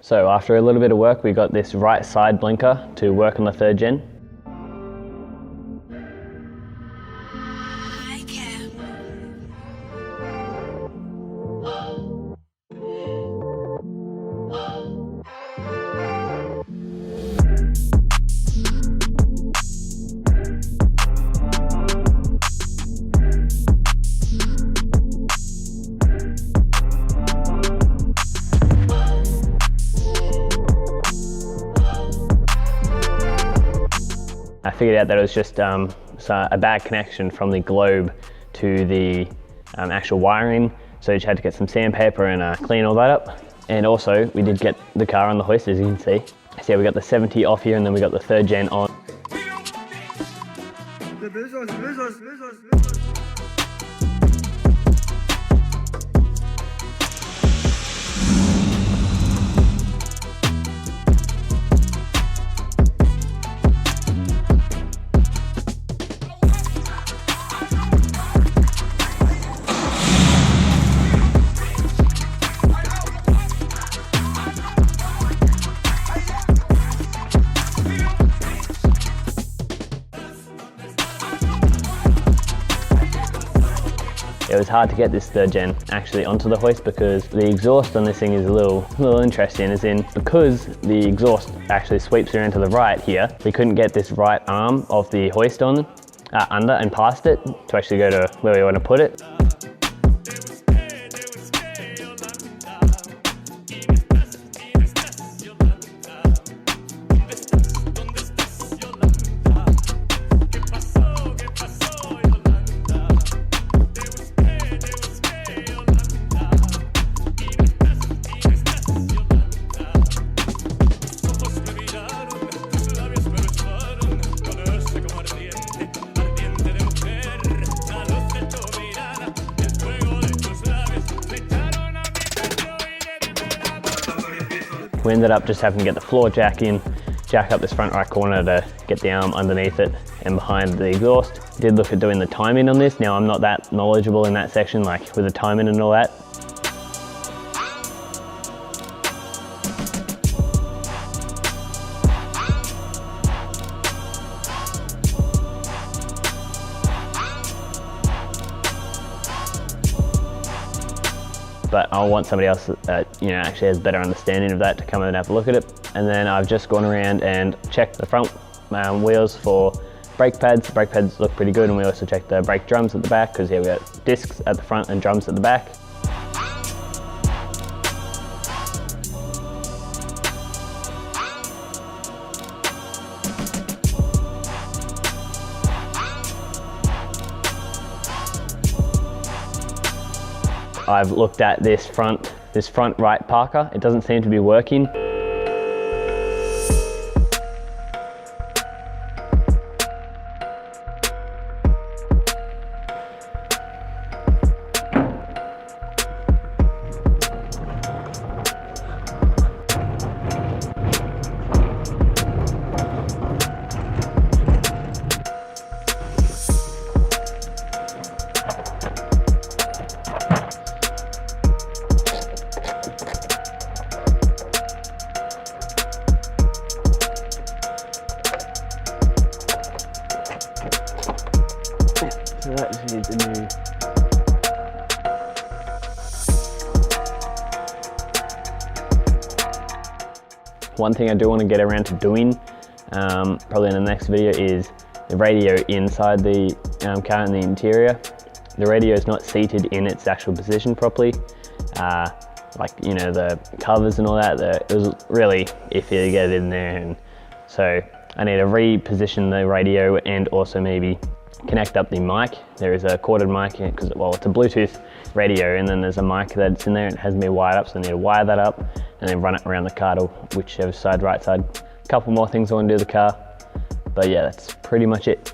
So after a little bit of work, we got this right side blinker to work on the 3rd gen. I figured out that it was just a bad connection from the globe to the actual wiring, so you just had to get some sandpaper and clean all that up. And also we did get the car on the hoist, as you can see. So yeah, we got the 70 off here, and then we got the 3rd gen on. It was hard to get this 3rd gen actually onto the hoist because the exhaust on this thing is a little interesting, as in because the exhaust actually sweeps around to the right here, we couldn't get this right arm of the hoist on under and past it to actually go to where we want to put it. We ended up just having to get the floor jack in, jack up this front right corner to get the arm underneath it and behind the exhaust. Did look at doing the timing on this. Now I'm not that knowledgeable in that section, like with the timing and all that. But I want somebody else that actually has better understanding of that to come and have a look at it. And then I've just gone around and checked the front wheels for brake pads. The brake pads look pretty good, and we also checked the brake drums at the back, because here we got discs at the front and drums at the back. I've looked at this front right parker. It doesn't seem to be working. So that just needs a new. One thing I do want to get around to doing, probably in the next video, is the radio inside the car in the interior. The radio is not seated in its actual position properly. Like, the covers and all that, it was really iffy to get it in there, and so I need to reposition the radio and also maybe connect up the mic. There is a corded mic, because it's a Bluetooth radio, and then there's a mic that's in there and it has me wired up, so I need to wire that up and then run it around the car to whichever side, right side. A couple more things I want to do to the car, but yeah, that's pretty much it.